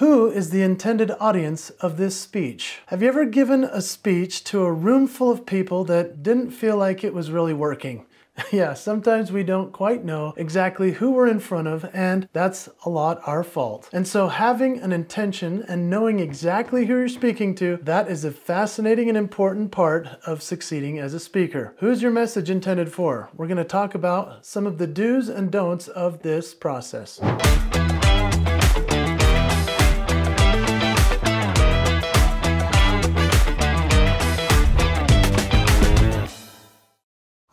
Who is the intended audience of this speech? Have you ever given a speech to a room full of people that didn't feel like it was really working? Yeah, sometimes we don't quite know exactly who we're in front of, and that's a lot our fault. And so having an intention and knowing exactly who you're speaking to, that is a fascinating and important part of succeeding as a speaker. Who's your message intended for? We're going to talk about some of the do's and don'ts of this process.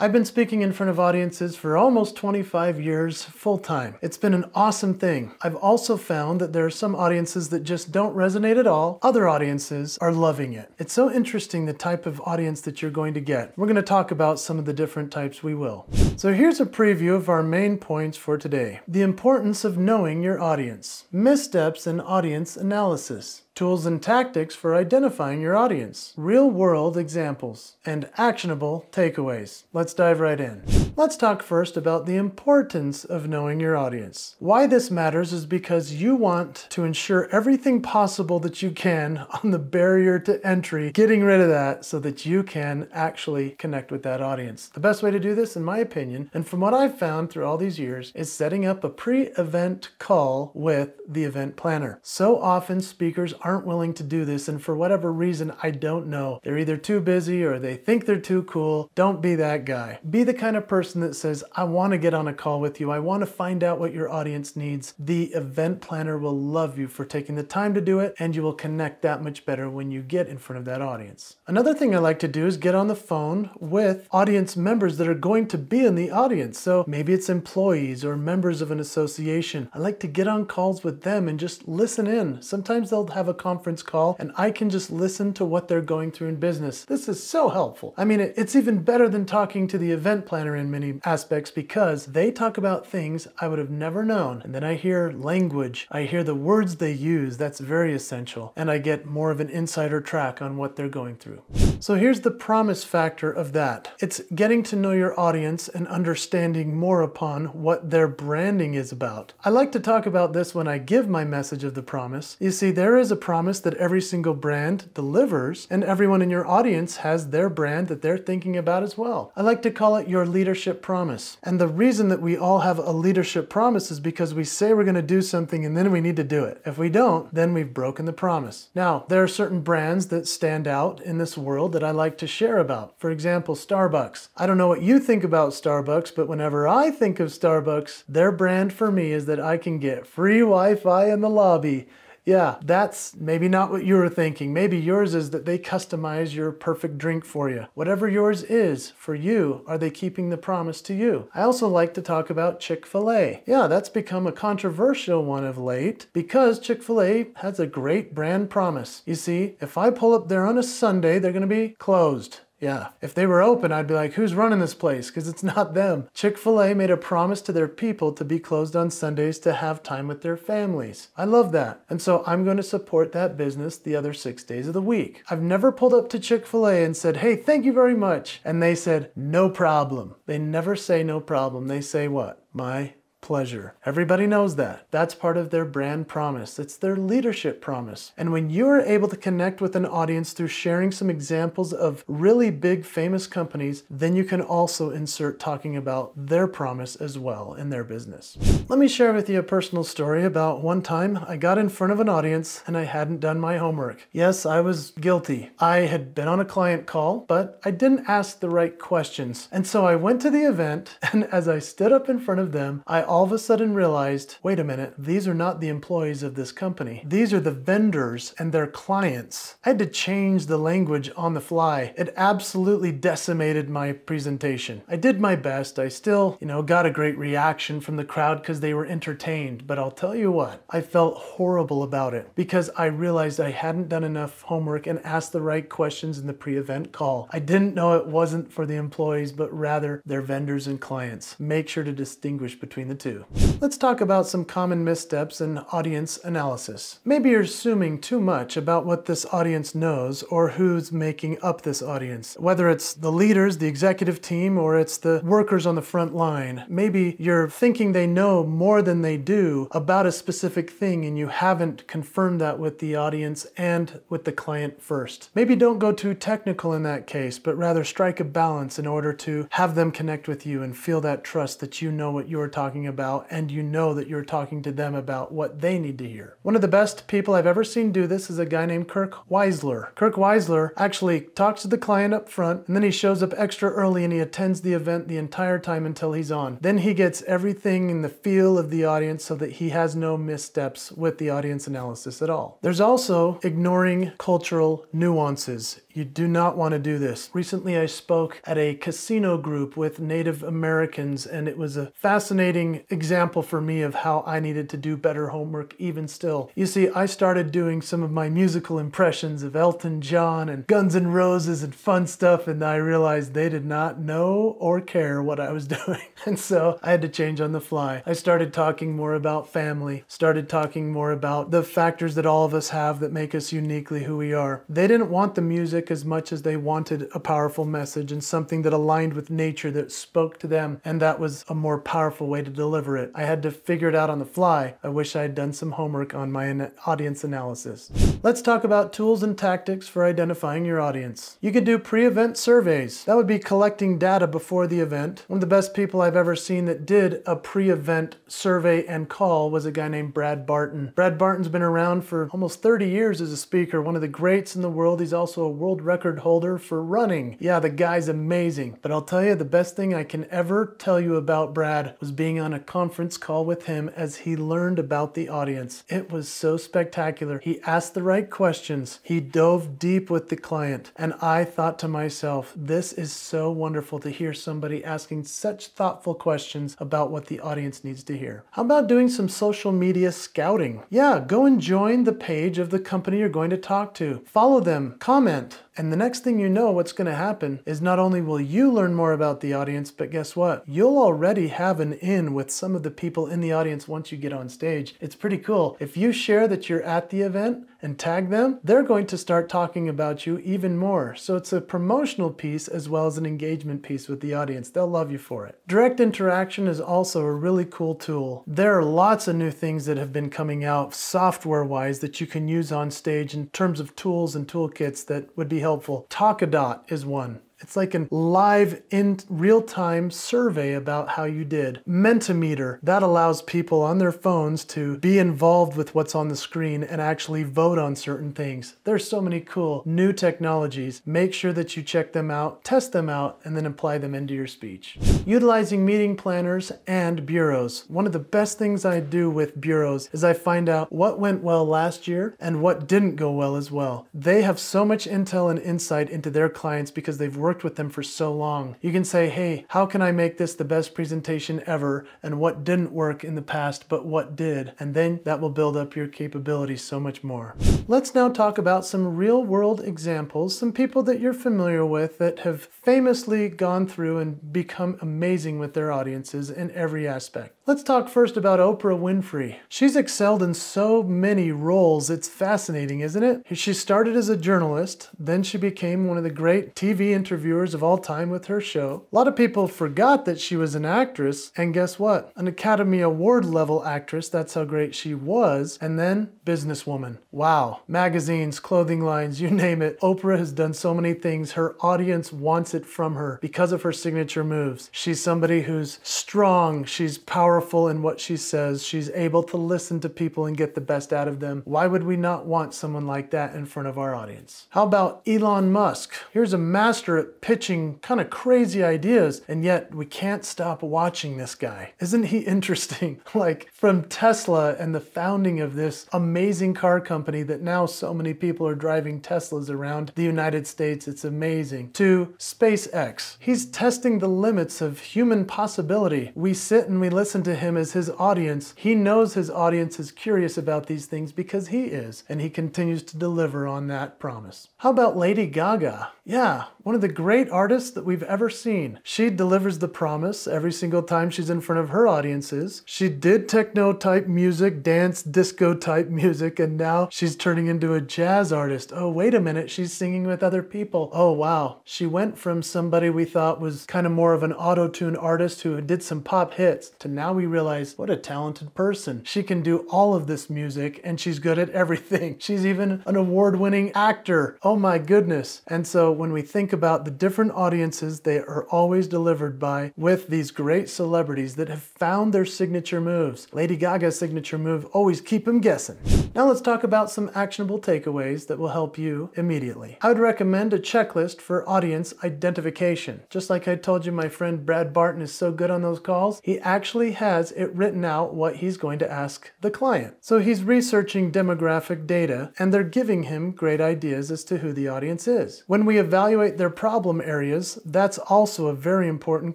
I've been speaking in front of audiences for almost 25 years full-time. It's been an awesome thing. I've also found that there are some audiences that just don't resonate at all. Other audiences are loving it. It's so interesting the type of audience that you're going to get. We're going to talk about some of the different types we will. So here's a preview of our main points for today. The importance of knowing your audience. Missteps in audience analysis. Tools and tactics for identifying your audience, real-world examples, and actionable takeaways. Let's dive right in. Let's talk first about the importance of knowing your audience. Why this matters is because you want to ensure everything possible that you can on the barrier to entry, getting rid of that so that you can actually connect with that audience. The best way to do this, in my opinion, and from what I've found through all these years, is setting up a pre-event call with the event planner. So often speakers aren't willing to do this, and for whatever reason, I don't know. They're either too busy or they think they're too cool. Don't be that guy. Be the kind of person that says, I want to get on a call with you. I want to find out what your audience needs. The event planner will love you for taking the time to do it, and you will connect that much better when you get in front of that audience. Another thing I like to do is get on the phone with audience members that are going to be in the audience. So maybe it's employees or members of an association. I like to get on calls with them and just listen in. Sometimes they'll have a conference call and I can just listen to what they're going through in business. This is so helpful. I mean, it's even better than talking to the event planner in many aspects because they talk about things I would have never known. And then I hear language. I hear the words they use. That's very essential. And I get more of an insider track on what they're going through. So here's the promise factor of that. It's getting to know your audience and understanding more upon what their branding is about. I like to talk about this when I give my message of the promise. You see, there is a promise that every single brand delivers, and everyone in your audience has their brand that they're thinking about as well. I like to call it your leadership promise. And the reason that we all have a leadership promise is because we say we're going to do something and then we need to do it. If we don't, then we've broken the promise. Now, there are certain brands that stand out in this world that I like to share about. For example, Starbucks. I don't know what you think about Starbucks, but whenever I think of Starbucks, their brand for me is that I can get free Wi-Fi in the lobby. Yeah, that's maybe not what you were thinking. Maybe yours is that they customize your perfect drink for you. Whatever yours is for you, are they keeping the promise to you? I also like to talk about Chick-fil-A. Yeah, that's become a controversial one of late because Chick-fil-A has a great brand promise. You see, if I pull up there on a Sunday, they're going to be closed. Yeah, if they were open, I'd be like, who's running this place? Because it's not them. Chick-fil-A made a promise to their people to be closed on Sundays to have time with their families. I love that. And so I'm going to support that business the other 6 days of the week. I've never pulled up to Chick-fil-A and said, hey, thank you very much. And they said, no problem. They never say no problem. They say what? My pleasure. Everybody knows that. That's part of their brand promise. It's their leadership promise. And when you are able to connect with an audience through sharing some examples of really big famous companies, then you can also insert talking about their promise as well in their business. Let me share with you a personal story about one time I got in front of an audience and I hadn't done my homework. Yes, I was guilty. I had been on a client call, but I didn't ask the right questions. And so I went to the event, and as I stood up in front of them, I all of a sudden realized, wait a minute, these are not the employees of this company. These are the vendors and their clients. I had to change the language on the fly. It absolutely decimated my presentation. I did my best. I still, got a great reaction from the crowd because they were entertained. But I'll tell you what, I felt horrible about it because I realized I hadn't done enough homework and asked the right questions in the pre-event call. I didn't know it wasn't for the employees, but rather their vendors and clients. Make sure to distinguish between the too. Let's talk about some common missteps in audience analysis. Maybe you're assuming too much about what this audience knows or who's making up this audience. Whether it's the leaders, the executive team, or it's the workers on the front line. Maybe you're thinking they know more than they do about a specific thing and you haven't confirmed that with the audience and with the client first. Maybe don't go too technical in that case, but rather strike a balance in order to have them connect with you and feel that trust that you know what you're talking about and you know that you're talking to them about what they need to hear. One of the best people I've ever seen do this is a guy named Kirk Weisler. Kirk Weisler actually talks to the client up front and then he shows up extra early and he attends the event the entire time until he's on. Then he gets everything in the feel of the audience so that he has no missteps with the audience analysis at all. There's also ignoring cultural nuances. You do not want to do this. Recently I spoke at a casino group with Native Americans and it was a fascinating example for me of how I needed to do better homework even still. You see, I started doing some of my musical impressions of Elton John and Guns N' Roses and fun stuff, and I realized they did not know or care what I was doing. And so I had to change on the fly. I started talking more about family, started talking more about the factors that all of us have that make us uniquely who we are. They didn't want the music as much as they wanted a powerful message and something that aligned with nature that spoke to them, and that was a more powerful way to deliver it. I had to figure it out on the fly. I wish I had done some homework on my audience analysis. Let's talk about tools and tactics for identifying your audience. You could do pre-event surveys. That would be collecting data before the event. One of the best people I've ever seen that did a pre-event survey and call was a guy named Brad Barton. Brad Barton's been around for almost 30 years as a speaker, one of the greats in the world. He's also a world record holder for running. Yeah, the guy's amazing. But I'll tell you, the best thing I can ever tell you about Brad was being on a conference call with him as he learned about the audience. It was so spectacular. He asked the right questions. He dove deep with the client. And I thought to myself, this is so wonderful to hear somebody asking such thoughtful questions about what the audience needs to hear. How about doing some social media scouting? Yeah, go and join the page of the company you're going to talk to. Follow them, comment. And the next thing you know, what's going to happen is not only will you learn more about the audience, but guess what? You'll already have an in with some of the people in the audience once you get on stage. It's pretty cool. If you share that you're at the event and tag them, they're going to start talking about you even more. So it's a promotional piece as well as an engagement piece with the audience. They'll love you for it. Direct interaction is also a really cool tool. There are lots of new things that have been coming out software-wise that you can use on stage in terms of tools and toolkits that would be helpful. Talkadot is one. It's like a live in real-time survey about how you did. Mentimeter, that allows people on their phones to be involved with what's on the screen and actually vote on certain things. There's so many cool new technologies. Make sure that you check them out, test them out, and then apply them into your speech. Utilizing meeting planners and bureaus. One of the best things I do with bureaus is I find out what went well last year and what didn't go well as well. They have so much intel and insight into their clients because they've worked with them for so long. You can say, hey, how can I make this the best presentation ever, and what didn't work in the past but what did? And then that will build up your capabilities so much more. Let's now talk about some real world examples, some people that you're familiar with that have famously gone through and become amazing with their audiences in every aspect. Let's talk first about Oprah Winfrey. She's excelled in so many roles. It's fascinating, isn't it? She started as a journalist, then she became one of the great TV interviewers of all time with her show. A lot of people forgot that she was an actress, and guess what? An Academy Award level actress, that's how great she was. And then businesswoman. Wow. Magazines, clothing lines, you name it. Oprah has done so many things. Her audience wants it from her because of her signature moves. She's somebody who's strong, she's powerful in what she says, she's able to listen to people and get the best out of them. Why would we not want someone like that in front of our audience? How about Elon Musk? Here's a master at pitching kind of crazy ideas, and yet we can't stop watching this guy. Isn't he interesting? Like, from Tesla and the founding of this amazing car company that now so many people are driving Teslas around the United States, it's amazing, to SpaceX. He's testing the limits of human possibility. We sit and we listen to to him as his audience. He knows his audience is curious about these things because he is, and he continues to deliver on that promise. How about Lady Gaga? Yeah, one of the great artists that we've ever seen. She delivers the promise every single time she's in front of her audiences. She did techno-type music, dance, disco-type music, and now she's turning into a jazz artist. Oh, wait a minute, she's singing with other people. Oh, wow. She went from somebody we thought was kind of more of an auto-tune artist who did some pop hits to now we realize what a talented person. She can do all of this music and she's good at everything. She's even an award-winning actor. Oh my goodness. And so when we think about the different audiences they are always delivered by with these great celebrities that have found their signature moves. Lady Gaga's signature move, always keep them guessing. Now let's talk about some actionable takeaways that will help you immediately. I would recommend a checklist for audience identification. Just like I told you my friend Brad Barton is so good on those calls, he actually has it written out what he's going to ask the client. So he's researching demographic data and they're giving him great ideas as to who the audience is. When we evaluate their problem areas, that's also a very important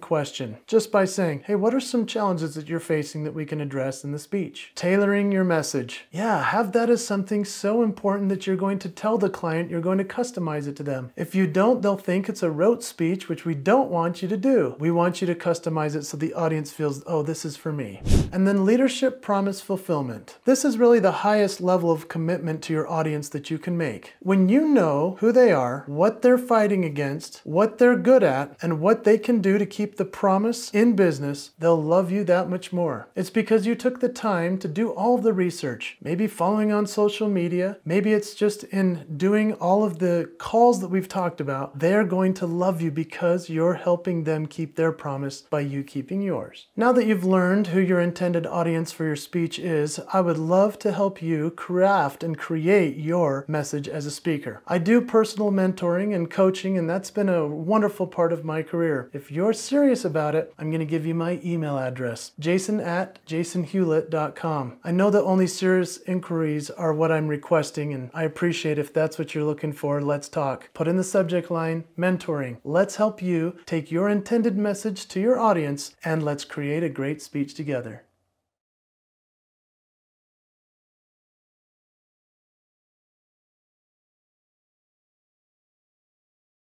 question. Just by saying, hey, what are some challenges that you're facing that we can address in the speech? Tailoring your message. Yeah, have that as something so important that you're going to tell the client, you're going to customize it to them. If you don't, they'll think it's a rote speech, which we don't want you to do. We want you to customize it so the audience feels, oh, this is for me. And then leadership promise fulfillment. This is really the highest level of commitment to your audience that you can make. When you know who they are, what they're fighting against, what they're good at, and what they can do to keep the promise in business, they'll love you that much more. It's because you took the time to do all of the research, maybe following on social media, maybe it's just in doing all of the calls that we've talked about. They're going to love you because you're helping them keep their promise by you keeping yours. Now that you've learned who your intended audience for your speech is, I would love to help you craft and create your message as a speaker. I do personal mentoring and coaching, and that's been a wonderful part of my career. If you're serious about it, I'm going to give you my email address, jason@jasonhewlett.com. I know that only serious inquiries are what I'm requesting, and I appreciate if that's what you're looking for. Let's talk. Put in the subject line, mentoring. Let's help you take your intended message to your audience, and let's create a great speech together.